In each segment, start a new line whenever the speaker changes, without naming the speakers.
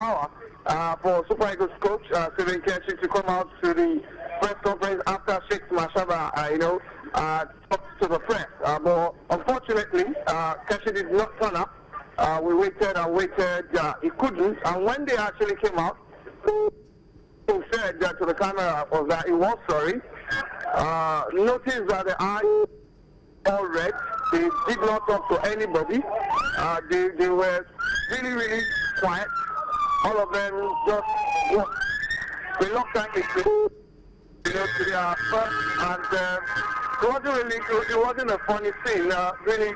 hour for Super Eagles coach Keshi to come out to the press conference after Sheikh Mashaba, talked to the press. But unfortunately, Keshi did not turn up. We waited and waited. He couldn't. And when they actually came out, he said to the camera was that he was sorry. Noticed that the eyes all red. They did not talk to anybody. They were really, really quiet. All of them just walked reluctantly to their first, and it wasn't a funny scene. Really,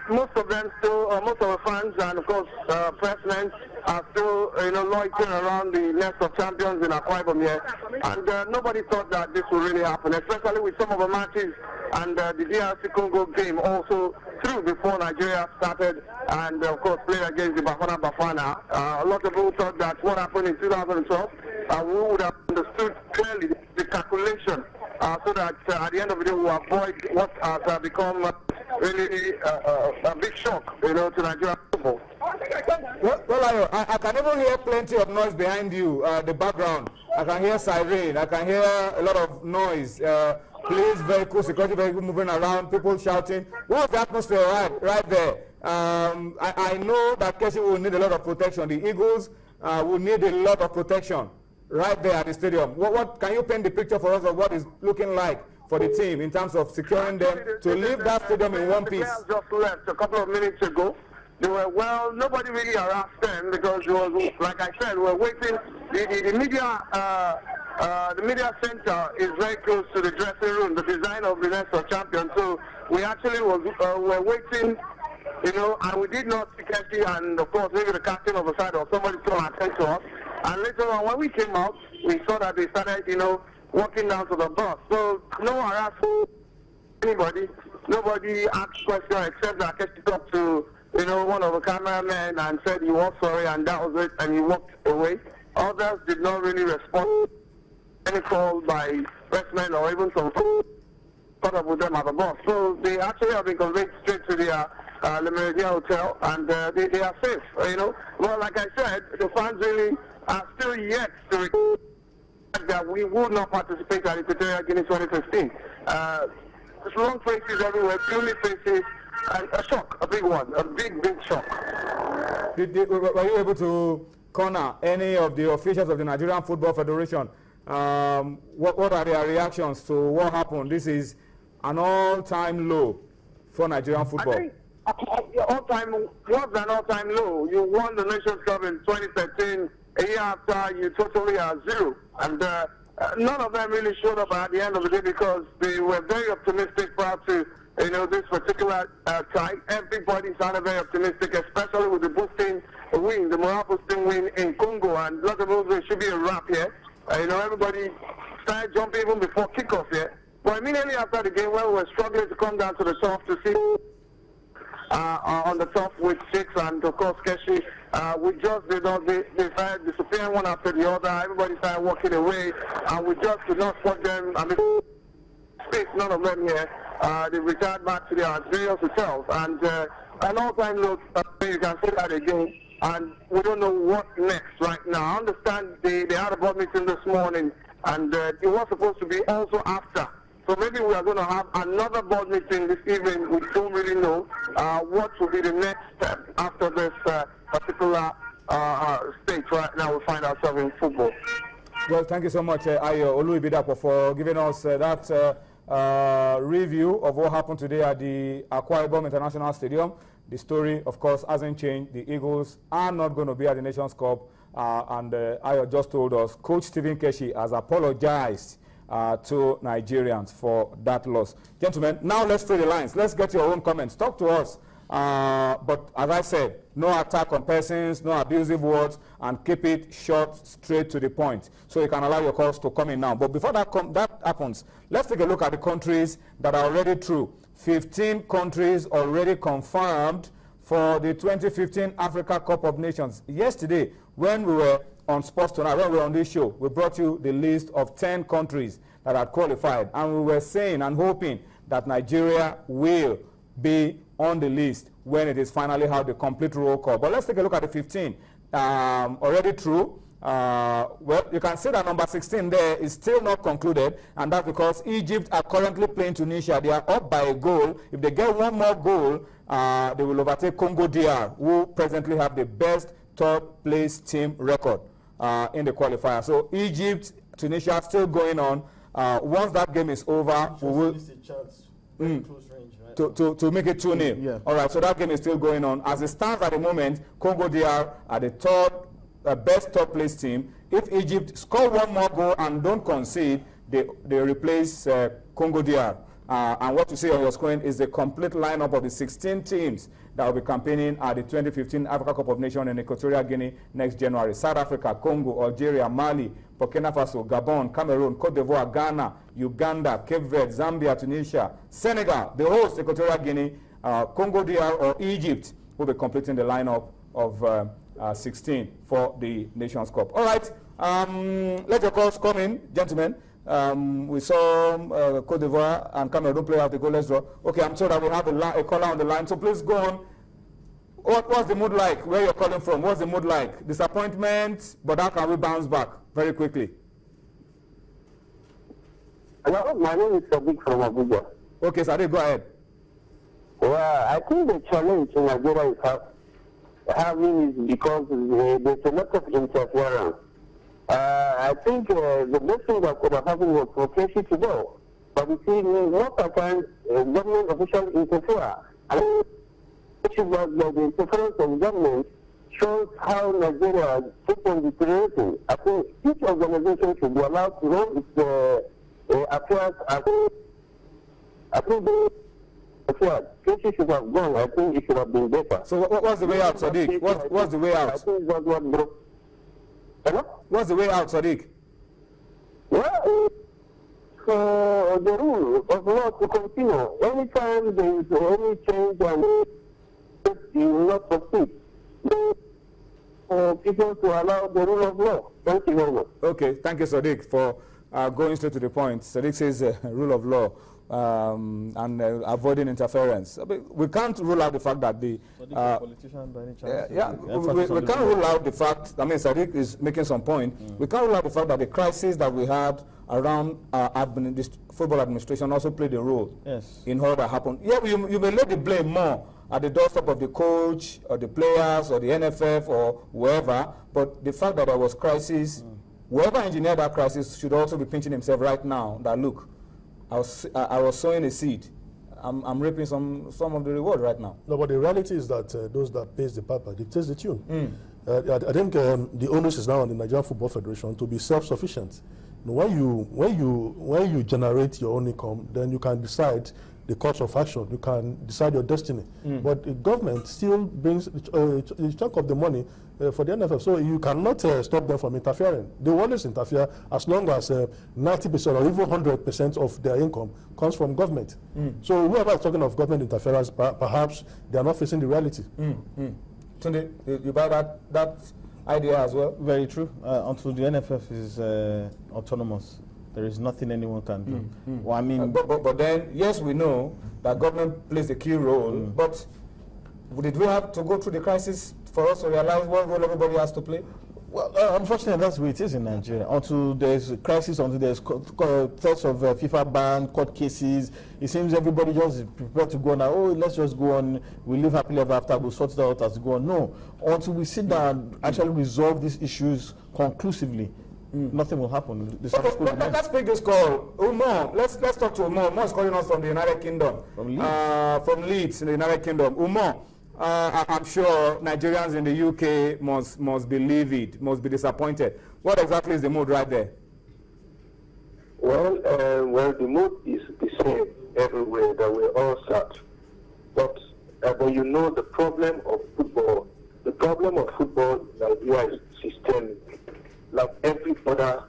most of them still, most of the fans and of course presidents are still, loitering around the nest of champions in Akwa Ibom here, and nobody thought that this would really happen, especially with some of the matches and the DRC Congo game also through before Nigeria started, and of course played against the Bafana. A lot of people thought that what happened in 2012, we would have understood clearly the calculation, so that at the end of the day we avoid what has become really a big shock, to Nigerian football.
Well, I can even hear plenty of noise behind you, the background. I can hear siren, I can hear a lot of noise. Police vehicles, security vehicles moving around, people shouting. What's the atmosphere right there? I know that Keshi will need a lot of protection. The Eagles will need a lot of protection right there at the stadium. What can you paint the picture for us of what is looking like for the team in terms of securing them to leave that stadium in one piece?
Just left a couple of minutes ago. They were, nobody really harassed them because it was, like I said, we're waiting. The media center is very close to the dressing room, the design of the nest of champions. So we actually were waiting, and we did not see Keshi, and of course maybe the captain of the side or somebody to attend to us. And later on, when we came out, we saw that they started, walking down to the bus. So no harassment, anybody. Nobody asked questions except that Keshi talked to, one of the cameramen and said he was sorry, and that was it, and he walked away. Others did not really respond to any call by pressmen or even some caught up with them at the bus. So they actually have been conveyed straight to the Le Méridien Hotel, and they are safe, Well, like I said, the fans really are still yet to request that we would not participate at Equatorial Guinea 2015. Long faces everywhere, gloomy faces, and a shock, a big one, a big shock.
Were you able to corner any of the officials of the Nigerian Football Federation? What are their reactions to what happened? This is an all-time low for Nigerian football.
I think was an all-time low. You won the Nations Cup in 2013. A year after, you totally are zero. And none of them really showed up at the end of the day because they were very optimistic prior to this particular time. Everybody sounded very optimistic, especially with the boosting win, the morale boosting win in Congo, and a lot of those should be a wrap here. Everybody started jumping even before kickoff here. But immediately after the game, when we were struggling to come down to the turf to see on the turf with Six and of course Keshi, we just did not. They started disappearing one after the other. Everybody started walking away, and we just did not spot them. Space, none of them here. They retired back to their various hotels, and an all-time low. You can say that again, and we don't know what next right now. I understand they had a board meeting this morning, and it was supposed to be also after. So maybe we are going to have another board meeting this evening. We don't really know what will be the next step after this particular stage right now we find ourselves in football.
Well, thank you so much, Ayo Oluibidapo, for giving us that review of what happened today at the Akwa Ibom International Stadium. The story, of course, hasn't changed. The Eagles are not going to be at the Nations Cup, and Ayo just told us Coach Stephen Keshi has apologized to Nigerians for that loss. Gentlemen, now let's free the lines. Let's get your own comments. Talk to us. But as I said, no attack on persons, no abusive words, and keep it short, straight to the point. So you can allow your calls to come in now. But before that happens, let's take a look at the countries that are already through. 15 countries already confirmed for the 2015 Africa Cup of Nations. Yesterday, when we were on Sports Tonight, when we were on this show, we brought you the list of 10 countries that had qualified. And we were saying and hoping that Nigeria will be on the list when it is finally had the complete roll call. But let's take a look at the 15. already through. Well, you can see that number 16 there is still not concluded, and that's because Egypt are currently playing Tunisia. They are up by a goal. If they get one more goal, they will overtake Congo DR, who presently have the best third-place team record in the qualifier. So Egypt, Tunisia still going on. Once that game is over, we will close range, right? to make it 2-0.
Yeah.
All right, so that game is still going on. As it stands at the moment, Congo DR are the best third-place team. If Egypt score one more goal and don't concede, they replace Congo DR. And what you see on your screen is the complete lineup of the 16 teams that will be campaigning at the 2015 Africa Cup of Nations in Equatorial Guinea next January. South Africa, Congo, Algeria, Mali, Burkina Faso, Gabon, Cameroon, Cote d'Ivoire, Ghana, Uganda, Cape Verde, Zambia, Tunisia, Senegal, the host Equatorial Guinea, Congo DR or Egypt will be completing the lineup of 16 for the Nations Cup. All right, let your calls come in, gentlemen. We saw Cote d'Ivoire and Cameroon play out the goalless draw. Okay, I'm told that we have a caller on the line, so please go on. What's the mood like? Where you're calling from? What's the mood like? Disappointment, but how can we bounce back very quickly?
Hello, my name is Sadiq from Abuja.
Okay, Sadiq, go ahead.
Well, I think the challenge in Nigeria is having is because there's a lot of interference. I think the best thing that could have happened was for Keshi to go. But you see, most of the time, government officials interfere. And the interference of government shows how Nigeria keeps on deteriorating. I think each organization should be allowed to run its affairs as I think Keshi should have gone. I think it should have been better.
So what's the way out, Sadiq? What's the way out?
I think that's what broke. Hello?
What's the way out, Sadiq?
Well, the rule of law to continue. Anytime there is any change and you will not proceed. People to allow the rule of law. Thank you very much.
Okay, thank you, Sadiq, for going straight to the point. Sadiq says rule of law and avoiding interference. I mean, we can't rule out the fact that the
politician by any chance?
we can't rule out the fact. I mean, Sadiq is making some point. We can't rule out the fact that the crisis that we had around football administration also played a role in all that happened. Yeah, you may lay the blame more at the doorstep of the coach or the players or the NFF or whoever, but the fact that there was crisis, whoever engineered that crisis should also be pinching himself right now that, look, I was sowing a seed. I'm reaping some of the reward right now.
No, but the reality is that those that pays the piper dictates the tune. I think the onus is now on the Nigerian Football Federation to be self-sufficient. When you generate your own income, then you can decide the course of action. You can decide your destiny. But the government still brings a chunk of the money for the NFF, so you cannot stop them from interfering. They will always interfere as long as 90% or even 100% of their income comes from government. So whoever is talking of government interference, perhaps they are not facing the reality.
Tunde, you buy that idea as well?
Very true. Until the NFF is autonomous, there is nothing anyone can do. Well, I mean,
but then, yes, we know that government plays a key role, but did we have to go through the crisis for us to realize what role everybody has to play?
Well, unfortunately, that's the way it is in Nigeria. Until there's a crisis, until there's threats of FIFA ban, court cases, it seems everybody just is prepared to go now. Oh, let's just go on. We live happily ever after. We'll sort it out as we go on. No, until we sit down and actually resolve these issues conclusively, nothing will happen.
Let's pick this call. Umar, let's talk to Umar. Umar is calling us from the United Kingdom. From Leeds in the United Kingdom. Umar, I'm sure Nigerians in the UK must be livid, must be disappointed. What exactly is the mood right there?
Well, the mood is the same everywhere, that we're all sad. But you know, the problem of football in Nigeria is systemic. Like every other,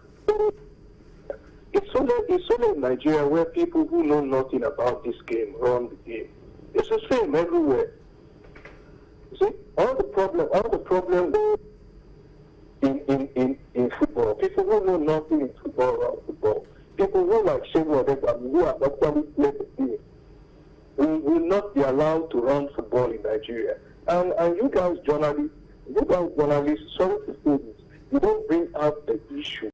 it's only in Nigeria where people who know nothing about this game run the game. It's the same everywhere. See, all the problem in football, people who know nothing in football, people who like Shehu Odega, who are actually playing the game, will not be allowed to run football in Nigeria. And you guys, journalists, What about journalists, some people, you don't bring out the issue